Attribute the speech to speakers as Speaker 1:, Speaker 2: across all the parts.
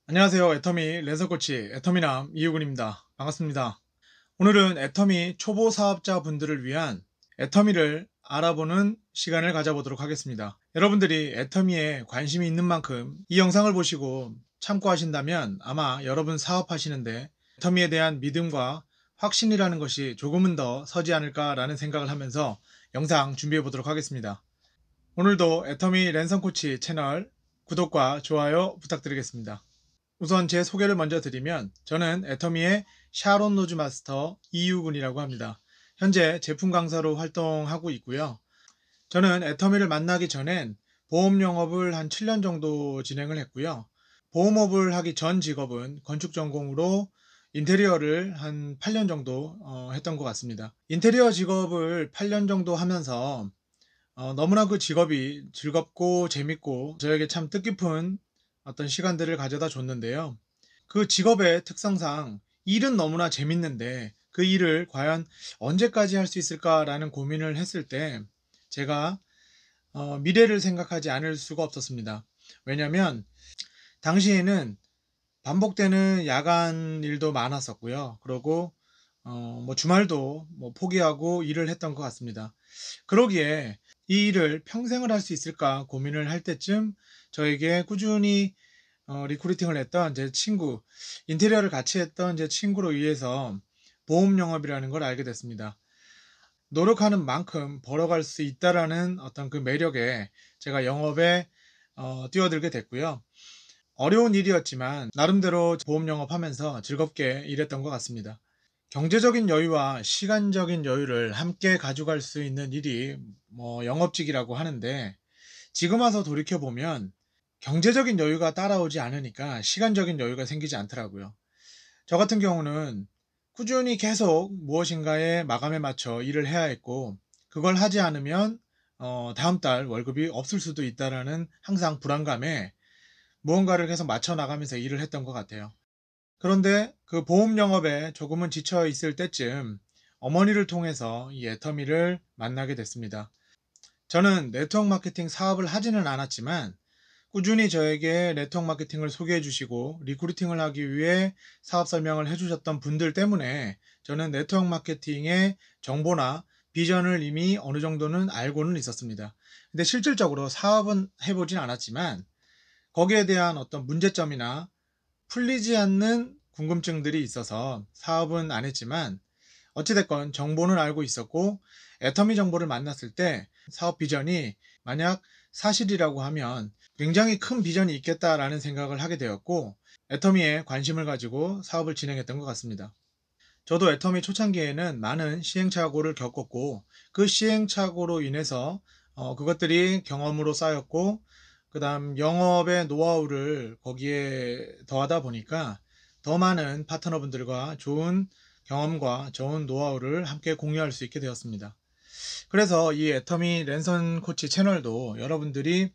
Speaker 1: 안녕하세요. 애터미 랜선코치 애터미남 이유근입니다. 반갑습니다. 오늘은 애터미 초보 사업자 분들을 위한 애터미를 알아보는 시간을 가져보도록 하겠습니다. 여러분들이 애터미에 관심이 있는 만큼 이 영상을 보시고 참고하신다면 아마 여러분 사업하시는데 애터미에 대한 믿음과 확신이라는 것이 조금은 더 서지 않을까라는 생각을 하면서 영상 준비해 보도록 하겠습니다. 오늘도 애터미 랜선코치 채널 구독과 좋아요 부탁드리겠습니다. 우선 제 소개를 먼저 드리면 저는 애터미의 샤론 노즈 마스터 이유근이라고 합니다. 현재 제품 강사로 활동하고 있고요. 저는 애터미를 만나기 전엔 보험 영업을 한 7년 정도 진행을 했고요. 보험업을 하기 전 직업은 건축 전공으로 인테리어를 한 8년 정도 했던 것 같습니다. 인테리어 직업을 8년 정도 하면서 너무나 그 직업이 즐겁고 재밌고 저에게 참 뜻깊은 어떤 시간들을 가져다 줬는데요. 그 직업의 특성상 일은 너무나 재밌는데 그 일을 과연 언제까지 할 수 있을까라는 고민을 했을 때 제가 미래를 생각하지 않을 수가 없었습니다. 왜냐하면 당시에는 반복되는 야간 일도 많았었고요. 그리고 뭐 주말도 뭐 포기하고 일을 했던 것 같습니다. 그러기에 이 일을 평생을 할 수 있을까 고민을 할 때쯤 저에게 꾸준히 리크루팅을 했던 제 친구, 인테리어를 같이 했던 제 친구로 의해서 보험 영업이라는 걸 알게 됐습니다. 노력하는 만큼 벌어갈 수 있다라는 어떤 그 매력에 제가 영업에 뛰어들게 됐고요. 어려운 일이었지만 나름대로 보험 영업하면서 즐겁게 일했던 것 같습니다. 경제적인 여유와 시간적인 여유를 함께 가져갈 수 있는 일이 뭐 영업직이라고 하는데 지금 와서 돌이켜 보면 경제적인 여유가 따라오지 않으니까 시간적인 여유가 생기지 않더라고요. 저 같은 경우는 꾸준히 계속 무엇인가의 마감에 맞춰 일을 해야 했고 그걸 하지 않으면 다음 달 월급이 없을 수도 있다라는 항상 불안감에 무언가를 계속 맞춰 나가면서 일을 했던 것 같아요. 그런데 그 보험 영업에 조금은 지쳐 있을 때쯤 어머니를 통해서 이 애터미를 만나게 됐습니다. 저는 네트워크 마케팅 사업을 하지는 않았지만 꾸준히 저에게 네트워크 마케팅을 소개해 주시고 리크루팅을 하기 위해 사업 설명을 해 주셨던 분들 때문에 저는 네트워크 마케팅의 정보나 비전을 이미 어느 정도는 알고는 있었습니다. 근데 실질적으로 사업은 해보진 않았지만 거기에 대한 어떤 문제점이나 풀리지 않는 궁금증들이 있어서 사업은 안 했지만 어찌됐건 정보는 알고 있었고 애터미 정보를 만났을 때 사업 비전이 만약 사실이라고 하면 굉장히 큰 비전이 있겠다라는 생각을 하게 되었고 애터미에 관심을 가지고 사업을 진행했던 것 같습니다. 저도 애터미 초창기에는 많은 시행착오를 겪었고 그 시행착오로 인해서 그것들이 경험으로 쌓였고 그 다음 영업의 노하우를 거기에 더하다 보니까 더 많은 파트너분들과 좋은 경험과 좋은 노하우를 함께 공유할 수 있게 되었습니다. 그래서 이 애터미 랜선 코치 채널도 여러분들이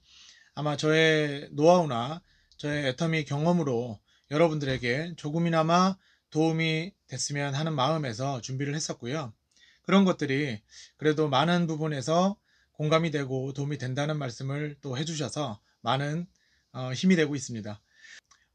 Speaker 1: 아마 저의 노하우나 저의 애터미 경험으로 여러분들에게 조금이나마 도움이 됐으면 하는 마음에서 준비를 했었고요. 그런 것들이 그래도 많은 부분에서 공감이 되고 도움이 된다는 말씀을 또 해주셔서 많은 힘이 되고 있습니다.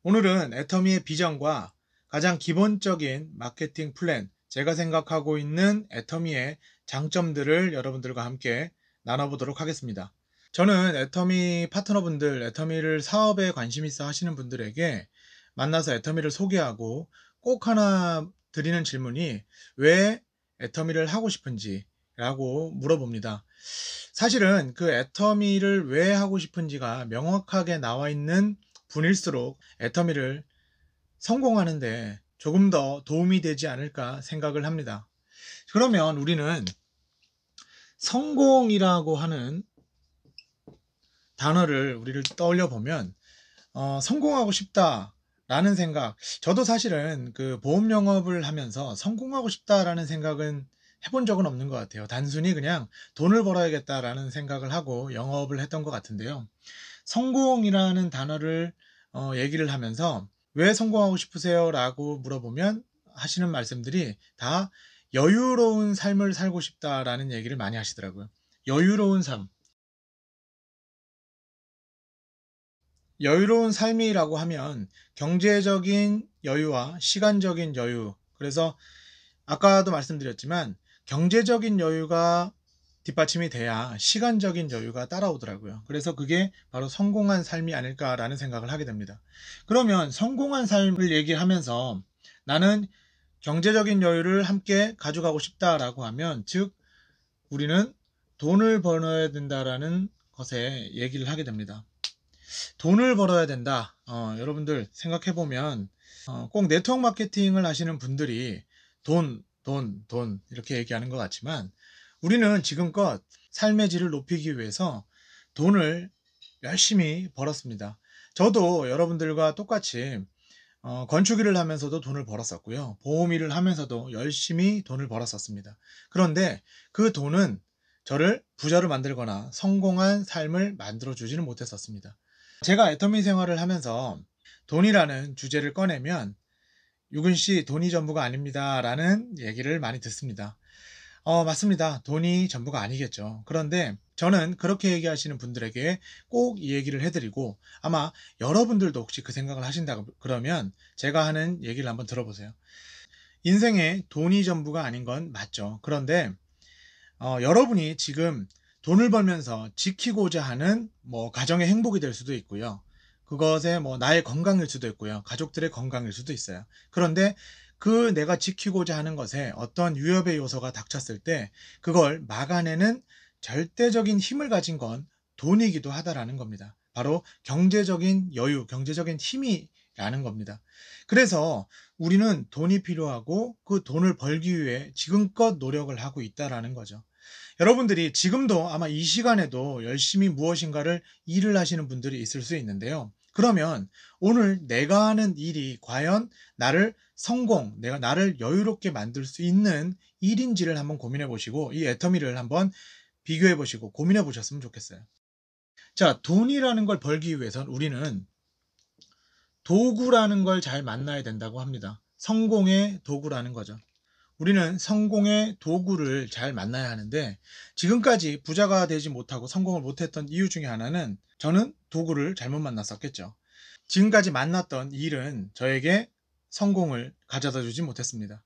Speaker 1: 오늘은 애터미의 비전과 가장 기본적인 마케팅 플랜, 제가 생각하고 있는 애터미의 장점들을 여러분들과 함께 나눠보도록 하겠습니다. 저는 애터미 파트너분들, 애터미를 사업에 관심 있어 하시는 분들에게 만나서 애터미를 소개하고 꼭 하나 드리는 질문이 왜 애터미를 하고 싶은지 라고 물어봅니다. 사실은 그 애터미를 왜 하고 싶은지가 명확하게 나와 있는 분일수록 애터미를 성공하는데 조금 더 도움이 되지 않을까 생각을 합니다. 그러면 우리는 성공이라고 하는 단어를 우리를 떠올려 보면 성공하고 싶다라는 생각, 저도 사실은 그 보험 영업을 하면서 성공하고 싶다라는 생각은 해본 적은 없는 것 같아요. 단순히 그냥 돈을 벌어야겠다라는 생각을 하고 영업을 했던 것 같은데요. 성공이라는 단어를 얘기를 하면서 왜 성공하고 싶으세요? 라고 물어보면 하시는 말씀들이 다 여유로운 삶을 살고 싶다라는 얘기를 많이 하시더라고요. 여유로운 삶. 여유로운 삶이라고 하면 경제적인 여유와 시간적인 여유, 그래서 아까도 말씀드렸지만 경제적인 여유가 뒷받침이 돼야 시간적인 여유가 따라오더라고요. 그래서 그게 바로 성공한 삶이 아닐까라는 생각을 하게 됩니다. 그러면 성공한 삶을 얘기하면서 나는 경제적인 여유를 함께 가져가고 싶다라고 하면, 즉 우리는 돈을 벌어야 된다라는 것에 얘기를 하게 됩니다. 돈을 벌어야 된다. 여러분들 생각해 보면 꼭 네트워크 마케팅을 하시는 분들이 돈 이렇게 얘기하는 것 같지만, 우리는 지금껏 삶의 질을 높이기 위해서 돈을 열심히 벌었습니다. 저도 여러분들과 똑같이 건축 일을 하면서도 돈을 벌었었고요. 보험 일을 하면서도 열심히 돈을 벌었었습니다. 그런데 그 돈은 저를 부자로 만들거나 성공한 삶을 만들어 주지는 못했었습니다. 제가 애터미 생활을 하면서 돈이라는 주제를 꺼내면 유근 씨, 돈이 전부가 아닙니다 라는 얘기를 많이 듣습니다. 맞습니다. 돈이 전부가 아니겠죠. 그런데 저는 그렇게 얘기하시는 분들에게 꼭 이 얘기를 해드리고, 아마 여러분들도 혹시 그 생각을 하신다 그러면 제가 하는 얘기를 한번 들어보세요. 인생에 돈이 전부가 아닌 건 맞죠. 그런데 여러분이 지금 돈을 벌면서 지키고자 하는 가정의 행복이 될 수도 있고요. 그것에 나의 건강일 수도 있고요. 가족들의 건강일 수도 있어요. 그런데 그 내가 지키고자 하는 것에 어떤 위협의 요소가 닥쳤을 때 그걸 막아내는 절대적인 힘을 가진 건 돈이기도 하다라는 겁니다. 바로 경제적인 여유, 경제적인 힘이라는 겁니다. 그래서 우리는 돈이 필요하고 그 돈을 벌기 위해 지금껏 노력을 하고 있다라는 거죠. 여러분들이 지금도 아마 이 시간에도 열심히 무엇인가를 일을 하시는 분들이 있을 수 있는데요. 그러면 오늘 내가 하는 일이 과연 내가 나를 여유롭게 만들 수 있는 일인지를 한번 고민해 보시고, 이 애터미를 한번 비교해 보시고 고민해 보셨으면 좋겠어요. 자, 돈이라는 걸 벌기 위해선 우리는 도구라는 걸 잘 만나야 된다고 합니다. 성공의 도구라는 거죠. 우리는 성공의 도구를 잘 만나야 하는데, 지금까지 부자가 되지 못하고 성공을 못했던 이유 중에 하나는 저는 도구를 잘못 만났었겠죠. 지금까지 만났던 일은 저에게 성공을 가져다 주지 못했습니다.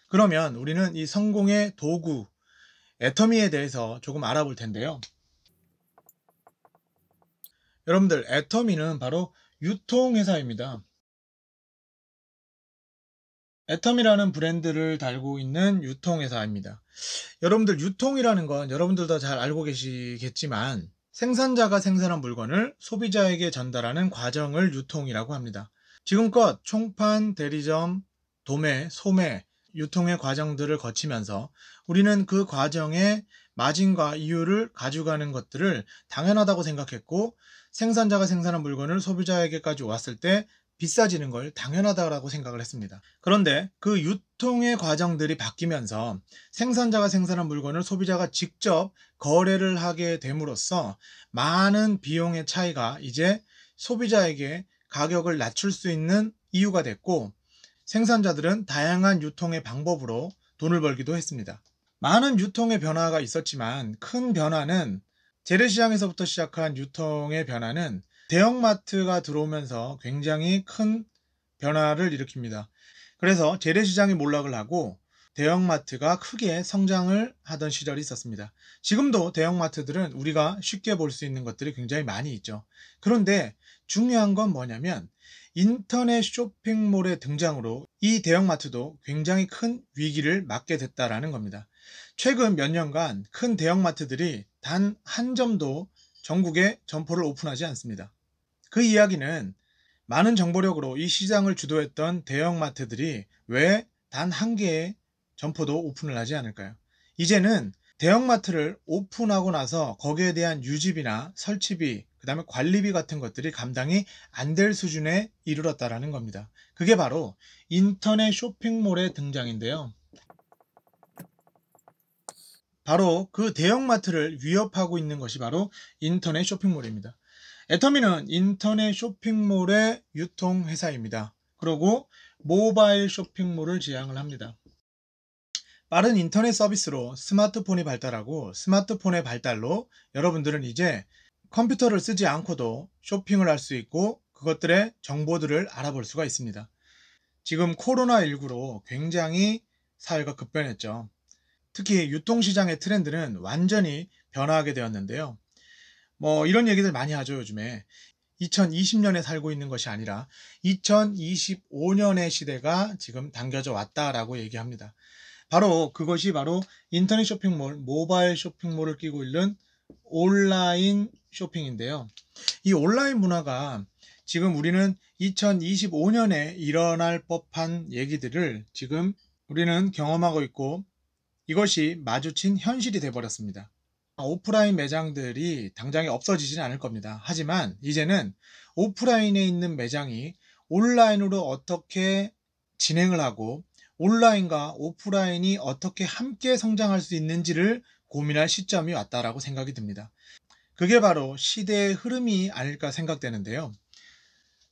Speaker 1: 그러면 우리는 이 성공의 도구, 애터미에 대해서 조금 알아볼 텐데요. 여러분들, 애터미는 바로 유통회사입니다. 애텀이라는 브랜드를 달고 있는 유통회사입니다. 여러분들, 유통이라는 건 여러분들도 잘 알고 계시겠지만 생산자가 생산한 물건을 소비자에게 전달하는 과정을 유통이라고 합니다. 지금껏 총판, 대리점, 도매, 소매, 유통의 과정들을 거치면서 우리는 그 과정의 마진과 이율을 가져가는 것들을 당연하다고 생각했고, 생산자가 생산한 물건을 소비자에게까지 왔을 때 비싸지는 걸 당연하다고 생각을 했습니다. 그런데 그 유통의 과정들이 바뀌면서 생산자가 생산한 물건을 소비자가 직접 거래를 하게 됨으로써 많은 비용의 차이가 이제 소비자에게 가격을 낮출 수 있는 이유가 됐고, 생산자들은 다양한 유통의 방법으로 돈을 벌기도 했습니다. 많은 유통의 변화가 있었지만 큰 변화는, 재래시장에서부터 시작한 유통의 변화는 대형마트가 들어오면서 굉장히 큰 변화를 일으킵니다. 그래서 재래시장이 몰락을 하고 대형마트가 크게 성장을 하던 시절이 있었습니다. 지금도 대형마트들은 우리가 쉽게 볼 수 있는 것들이 굉장히 많이 있죠. 그런데 중요한 건 뭐냐면, 인터넷 쇼핑몰의 등장으로 이 대형마트도 굉장히 큰 위기를 맞게 됐다라는 겁니다. 최근 몇 년간 큰 대형마트들이 단 한 점도 전국에 점포를 오픈하지 않습니다. 그 이야기는 많은 정보력으로 이 시장을 주도했던 대형마트들이 왜 단 한 개의 점포도 오픈을 하지 않을까요? 이제는 대형마트를 오픈하고 나서 거기에 대한 유지비나 설치비, 그 다음에 관리비 같은 것들이 감당이 안 될 수준에 이르렀다라는 겁니다. 그게 바로 인터넷 쇼핑몰의 등장인데요. 바로 그 대형마트를 위협하고 있는 것이 바로 인터넷 쇼핑몰입니다. 애터미는 인터넷 쇼핑몰의 유통회사입니다. 그리고 모바일 쇼핑몰을 지향을 합니다. 빠른 인터넷 서비스로 스마트폰이 발달하고, 스마트폰의 발달로 여러분들은 이제 컴퓨터를 쓰지 않고도 쇼핑을 할 수 있고 그것들의 정보들을 알아볼 수가 있습니다. 지금 코로나19로 굉장히 사회가 급변했죠. 특히 유통시장의 트렌드는 완전히 변화하게 되었는데요. 이런 얘기들 많이 하죠, 요즘에. 2020년에 살고 있는 것이 아니라 2025년의 시대가 지금 당겨져 왔다라고 얘기합니다. 그것이 바로 인터넷 쇼핑몰, 모바일 쇼핑몰을 끼고 있는 온라인 쇼핑인데요. 이 온라인 문화가 지금 우리는 2025년에 일어날 법한 얘기들을 지금 우리는 경험하고 있고 이것이 마주친 현실이 되어버렸습니다. 오프라인 매장들이 당장에 없어지진 않을 겁니다. 하지만 이제는 오프라인에 있는 매장이 온라인으로 어떻게 진행을 하고 온라인과 오프라인이 어떻게 함께 성장할 수 있는지를 고민할 시점이 왔다라고 생각이 듭니다. 그게 바로 시대의 흐름이 아닐까 생각되는데요.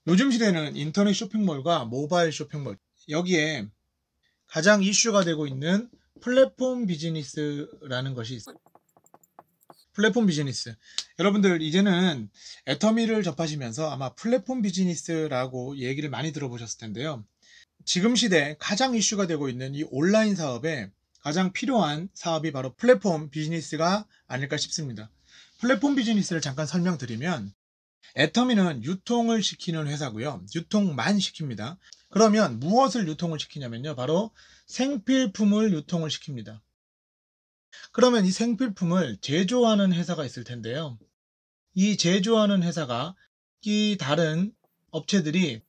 Speaker 1: 요즘 시대는 인터넷 쇼핑몰과 모바일 쇼핑몰, 여기에 가장 이슈가 되고 있는 플랫폼 비즈니스라는 것이 있어요. 플랫폼 비즈니스. 여러분들 이제는 애터미를 접하시면서 아마 플랫폼 비즈니스라고 얘기를 많이 들어보셨을 텐데요. 지금 시대에 가장 이슈가 되고 있는 이 온라인 사업에 가장 필요한 사업이 바로 플랫폼 비즈니스가 아닐까 싶습니다. 플랫폼 비즈니스를 잠깐 설명드리면 애터미는 유통을 시키는 회사고요. 유통만 시킵니다. 그러면 무엇을 유통을 시키냐면요. 바로 생필품을 유통을 시킵니다. 그러면 이 생필품을 제조하는 회사가 있을 텐데요. 이 제조하는 회사가 이 다른 업체들이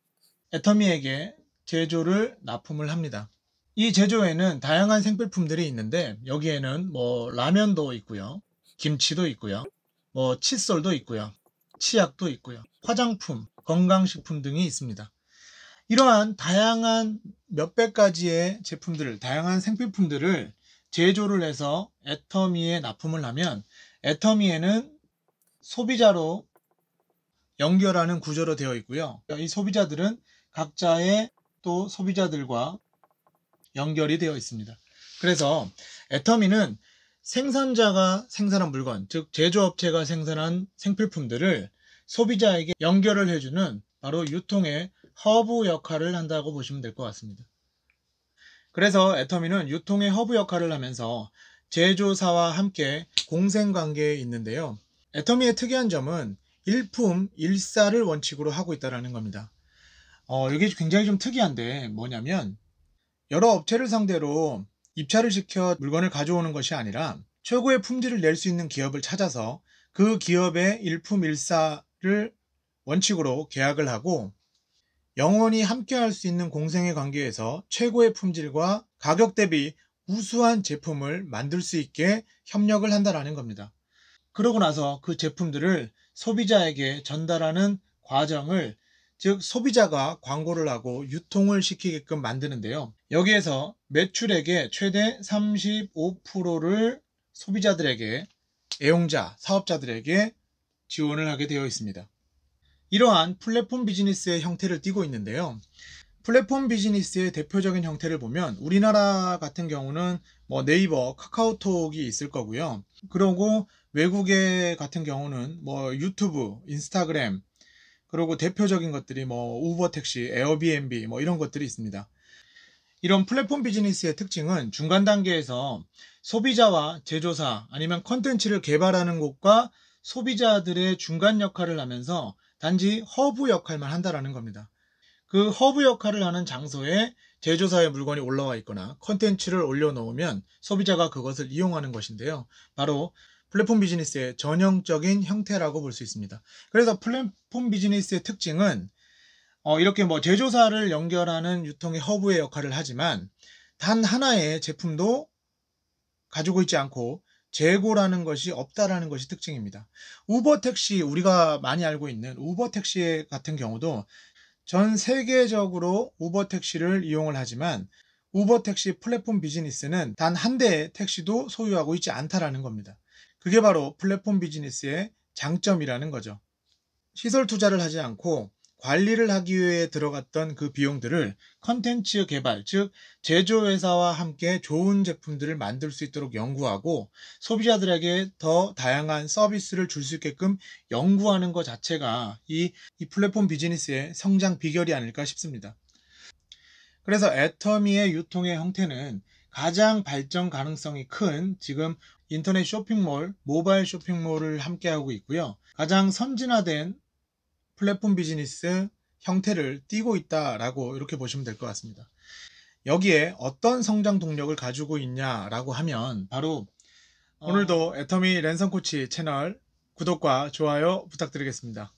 Speaker 1: 애터미에게 제조를 납품을 합니다. 이 제조에는 다양한 생필품들이 있는데 여기에는 라면도 있고요. 김치도 있고요. 칫솔도 있고요. 치약도 있고요. 화장품, 건강식품 등이 있습니다. 이러한 다양한 몇백 가지의 제품들을, 다양한 생필품들을 제조를 해서 애터미에 납품을 하면 애터미에는 소비자로 연결하는 구조로 되어 있고요. 이 소비자들은 각자의 또 소비자들과 연결이 되어 있습니다. 그래서 애터미는 생산자가 생산한 물건, 즉 제조업체가 생산한 생필품들을 소비자에게 연결을 해주는 바로 유통의 허브 역할을 한다고 보시면 될 것 같습니다. 그래서 애터미는 유통의 허브 역할을 하면서 제조사와 함께 공생관계에 있는데요. 애터미의 특이한 점은 일품 일사를 원칙으로 하고 있다는 겁니다. 이게 굉장히 좀 특이한데 뭐냐면 여러 업체를 상대로 입찰을 시켜 물건을 가져오는 것이 아니라 최고의 품질을 낼 수 있는 기업을 찾아서 그 기업의 일품일사를 원칙으로 계약을 하고 영원히 함께할 수 있는 공생의 관계에서 최고의 품질과 가격 대비 우수한 제품을 만들 수 있게 협력을 한다는 겁니다. 그러고 나서 그 제품들을 소비자에게 전달하는 과정을, 즉 소비자가 광고를 하고 유통을 시키게끔 만드는데요. 여기에서 매출액의 최대 35%를 소비자들에게, 애용자, 사업자들에게 지원을 하게 되어 있습니다. 이러한 플랫폼 비즈니스의 형태를 띠고 있는데요. 플랫폼 비즈니스의 대표적인 형태를 보면 우리나라 같은 경우는 네이버, 카카오톡이 있을 거고요. 그리고 외국의 같은 경우는 유튜브, 인스타그램, 그리고 대표적인 것들이 우버택시, 에어비앤비 이런 것들이 있습니다. 이런 플랫폼 비즈니스의 특징은 중간 단계에서 소비자와 제조사 아니면 컨텐츠를 개발하는 곳과 소비자들의 중간 역할을 하면서 단지 허브 역할만 한다는 겁니다. 그 허브 역할을 하는 장소에 제조사의 물건이 올라와 있거나 컨텐츠를 올려놓으면 소비자가 그것을 이용하는 것인데요. 바로 플랫폼 비즈니스의 전형적인 형태라고 볼 수 있습니다. 그래서 플랫폼 비즈니스의 특징은 이렇게 제조사를 연결하는 유통의 허브의 역할을 하지만 단 하나의 제품도 가지고 있지 않고 재고라는 것이 없다라는 것이 특징입니다. 우버택시, 우리가 많이 알고 있는 우버택시 같은 경우도 전 세계적으로 우버택시를 이용을 하지만 우버택시 플랫폼 비즈니스는 단 한 대의 택시도 소유하고 있지 않다라는 겁니다. 그게 바로 플랫폼 비즈니스의 장점이라는 거죠. 시설 투자를 하지 않고 관리를 하기 위해 들어갔던 그 비용들을 컨텐츠 개발, 즉 제조회사와 함께 좋은 제품들을 만들 수 있도록 연구하고 소비자들에게 더 다양한 서비스를 줄 수 있게끔 연구하는 것 자체가 이 플랫폼 비즈니스의 성장 비결이 아닐까 싶습니다. 그래서 애터미의 유통의 형태는 가장 발전 가능성이 큰 지금 인터넷 쇼핑몰, 모바일 쇼핑몰을 함께하고 있고요. 가장 선진화된 플랫폼 비즈니스 형태를 띠고 있다라고 이렇게 보시면 될 것 같습니다. 여기에 어떤 성장 동력을 가지고 있냐라고 하면 바로 오늘도 애터미 랜선 코치 채널 구독과 좋아요 부탁드리겠습니다.